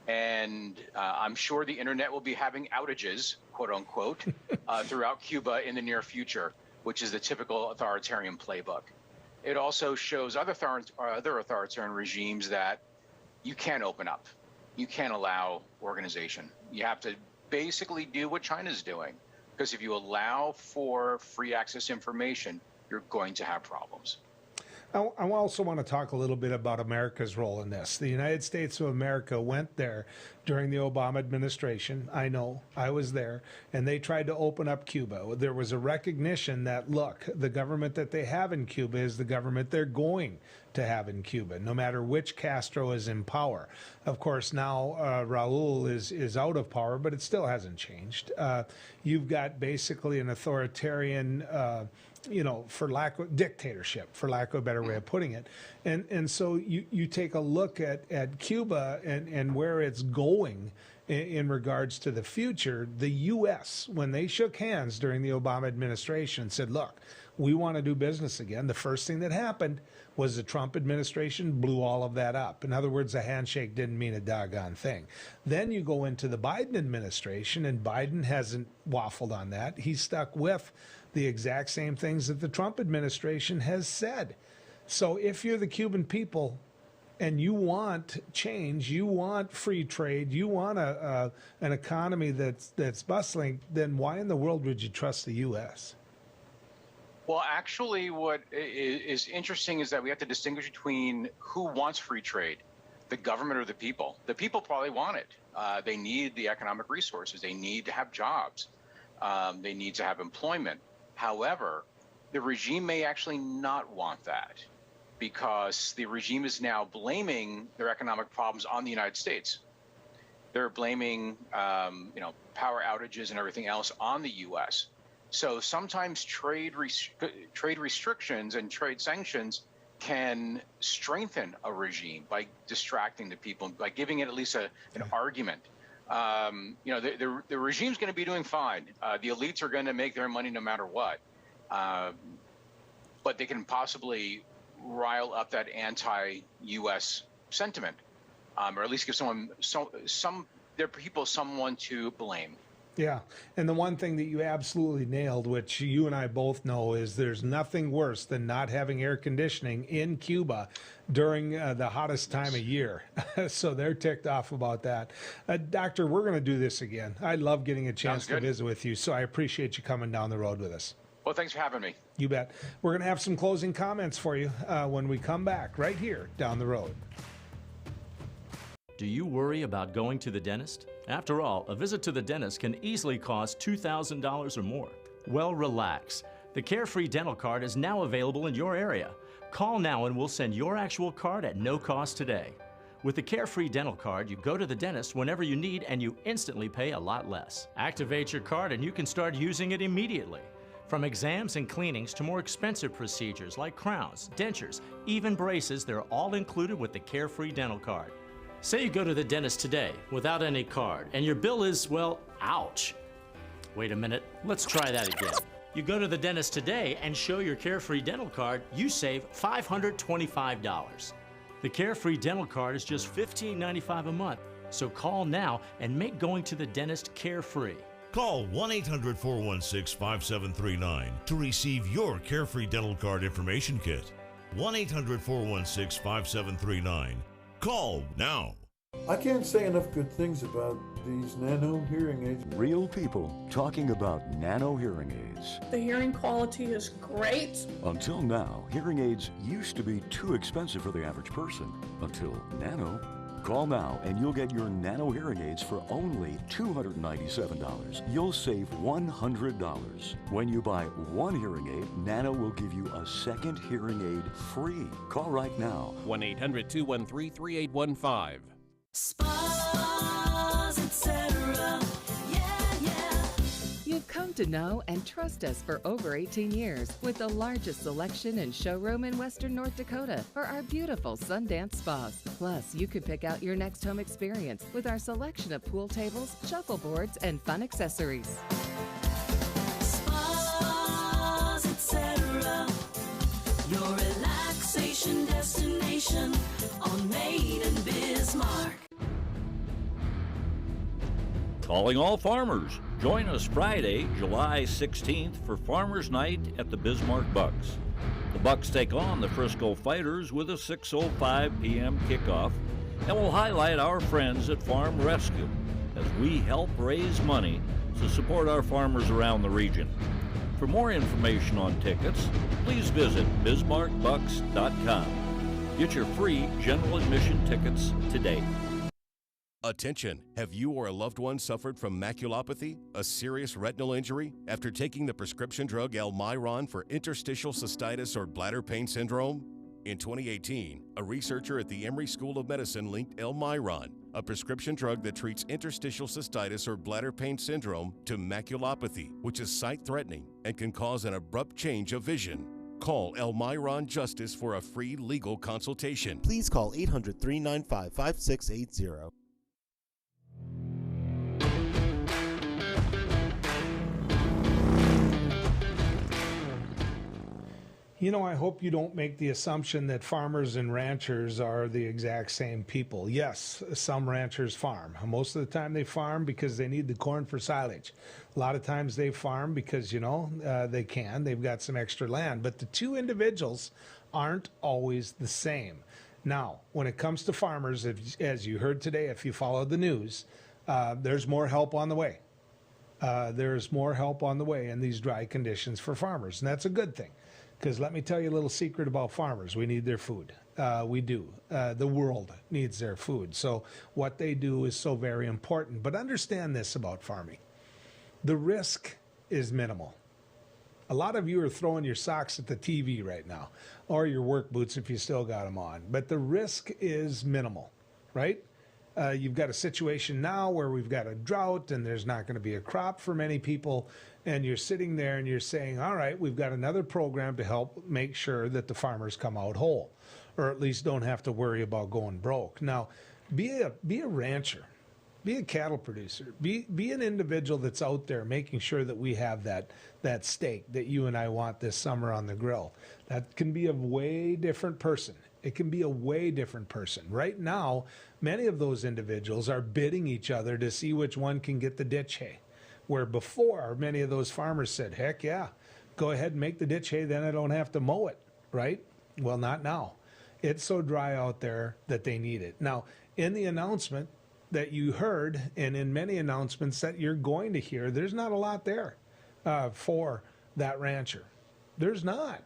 Speaker 28: And I'm sure the internet will be having outages, quote unquote, throughout Cuba in the near future, which is the typical authoritarian playbook. It also shows other authoritarian regimes that you can't open up. You can't allow organization. You have to basically do what China's doing, because if you allow for free access to information, you're going to have problems.
Speaker 1: I also want to talk a little bit about America's role in this. The United States of America went there during the Obama administration. I know, I was there, and they tried to open up Cuba. There was a recognition that, look, the government that they have in Cuba is the government they're going to have in Cuba, no matter which Castro is in power. Of course, now Raul is out of power, but it still hasn't changed. You've got basically an authoritarian dictatorship, for lack of a better way of putting it. And so you take a look at Cuba and where it's going in regards to the future. The U.S., when they shook hands during the Obama administration, said, look, we want to do business again. The first thing that happened was the Trump administration blew all of that up. In other words, a handshake didn't mean a doggone thing. Then you go into the Biden administration, and Biden hasn't waffled on that. He's stuck with the exact same things that the Trump administration has said. So if you're the Cuban people and you want change, you want free trade, you want an economy that's bustling, then why in the world would you trust the U.S.?
Speaker 28: Well, actually, what is interesting is that we have to distinguish between who wants free trade, the government or the people. The people probably want it. They need the economic resources. They need to have jobs. They need to have employment. However, the regime may actually not want that because the regime is now blaming their economic problems on the United States. They're blaming, power outages and everything else on the U.S. So sometimes trade restrictions and trade sanctions can strengthen a regime by distracting the people, by giving it at least an argument. The regime's going to be doing fine. The elites are going to make their money no matter what. But they can possibly rile up that anti-U.S. sentiment, or at least give their people someone to blame.
Speaker 1: Yeah. And the one thing that you absolutely nailed, which you and I both know, is there's nothing worse than not having air conditioning in Cuba during the hottest time of year. So they're ticked off about that. Doctor, we're going to do this again. I love getting a chance to visit with you, so I appreciate you coming down the road with us.
Speaker 28: Well, thanks for having me.
Speaker 1: You bet. We're going to have some closing comments for you when we come back right here down the road.
Speaker 2: Do you worry about going to the dentist? After all, a visit to the dentist can easily cost $2,000 or more. Well, relax. The Carefree Dental Card is now available in your area. Call now and we'll send your actual card at no cost today. With the Carefree Dental Card, you go to the dentist whenever you need and you instantly pay a lot less. Activate your card and you can start using it immediately. From exams and cleanings to more expensive procedures like crowns, dentures, even braces, they're all included with the Carefree Dental Card. Say you go to the dentist today without any card and your bill is, well, ouch. Wait a minute, let's try that again. You go to the dentist today and show your Carefree Dental Card, you save $525. The Carefree Dental Card is just $15.95 a month, so call now and make going to the dentist carefree.
Speaker 3: Call 1-800-416-5739 to receive your Carefree Dental Card information kit. 1-800-416-5739. Call now.
Speaker 4: I can't say enough good things about these nano hearing aids.
Speaker 21: Real people talking about nano hearing aids.
Speaker 8: The hearing quality is great.
Speaker 21: Until now, hearing aids used to be too expensive for the average person. Until nano. Call now and you'll get your nano hearing aids for only $297. You'll save $100. When you buy one hearing aid, Nano will give you a second hearing aid free. Call right now.
Speaker 9: 1-800-213-3815.
Speaker 15: Spas, etc.
Speaker 11: You've come to know and trust us for over 18 years with the largest selection and showroom in Western North Dakota for our beautiful Sundance spas. Plus, you could pick out your next home experience with our selection of pool tables, shuffleboards, and fun accessories.
Speaker 15: Spas, etc. Your relaxation destination on Main and Bismarck.
Speaker 19: Calling all farmers. Join us Friday, July 16th for Farmers Night at the Bismarck Bucks. The Bucks take on the Frisco Fighters with a 6:05 p.m. kickoff and will highlight our friends at Farm Rescue as we help raise money to support our farmers around the region. For more information on tickets, please visit bismarckbucks.com. Get your free general admission tickets today.
Speaker 12: Attention! Have you or a loved one suffered from maculopathy, a serious retinal injury, after taking the prescription drug Almiron for interstitial cystitis or bladder pain syndrome? In 2018, a researcher at the Emory School of Medicine linked Almiron, a prescription drug that treats interstitial cystitis or bladder pain syndrome, to maculopathy, which is sight-threatening and can cause an abrupt change of vision. Call Almiron Justice for a free legal consultation.
Speaker 26: Please call 800-395-5680.
Speaker 1: You know, I hope you don't make the assumption that farmers and ranchers are the exact same people. Yes, some ranchers farm. Most of the time they farm because they need the corn for silage. A lot of times they farm because, they can. They've got some extra land. But the two individuals aren't always the same. Now, when it comes to farmers, as you heard today, if you followed the news, there's more help on the way. There's more help on the way in these dry conditions for farmers, and that's a good thing. Because let me tell you a little secret about farmers. We need their food. We do. The world needs their food. So what they do is so very important. But understand this about farming. The risk is minimal. A lot of you are throwing your socks at the TV right now, or your work boots if you still got them on. But the risk is minimal, right? You've got a situation now where we've got a drought and there's not going to be a crop for many people. And you're sitting there and you're saying, all right, we've got another program to help make sure that the farmers come out whole, or at least don't have to worry about going broke. Now, be a rancher, be a cattle producer, be an individual that's out there making sure that we have that steak that you and I want this summer on the grill. That can be a way different person. It can be a way different person. Right now, many of those individuals are bidding each other to see which one can get the ditch hay. Where before, many of those farmers said, heck yeah, go ahead and make the ditch hay, then I don't have to mow it, right? Well, not now. It's so dry out there that they need it. Now, in the announcement that you heard, and in many announcements that you're going to hear, there's not a lot there for that rancher. There's not.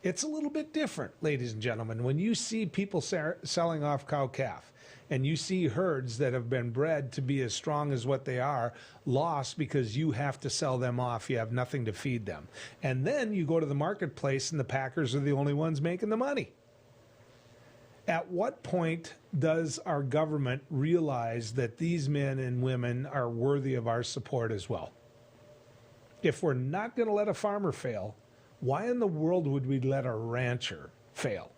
Speaker 1: It's a little bit different, ladies and gentlemen. When you see people selling off cow-calf, and you see herds that have been bred to be as strong as what they are lost because you have to sell them off. You have nothing to feed them. And then you go to the marketplace and the packers are the only ones making the money. At what point does our government realize that these men and women are worthy of our support as well? If we're not going to let a farmer fail, why in the world would we let a rancher fail?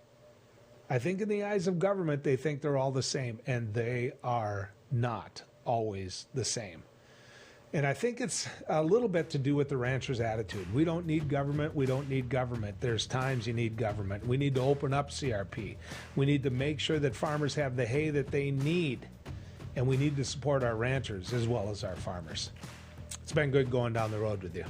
Speaker 1: I think in the eyes of government, they think they're all the same, and they are not always the same. And I think it's a little bit to do with the rancher's attitude. We don't need government. We don't need government. There's times you need government. We need to open up CRP. We need to make sure that farmers have the hay that they need. And we need to support our ranchers as well as our farmers. It's been good going down the road with you.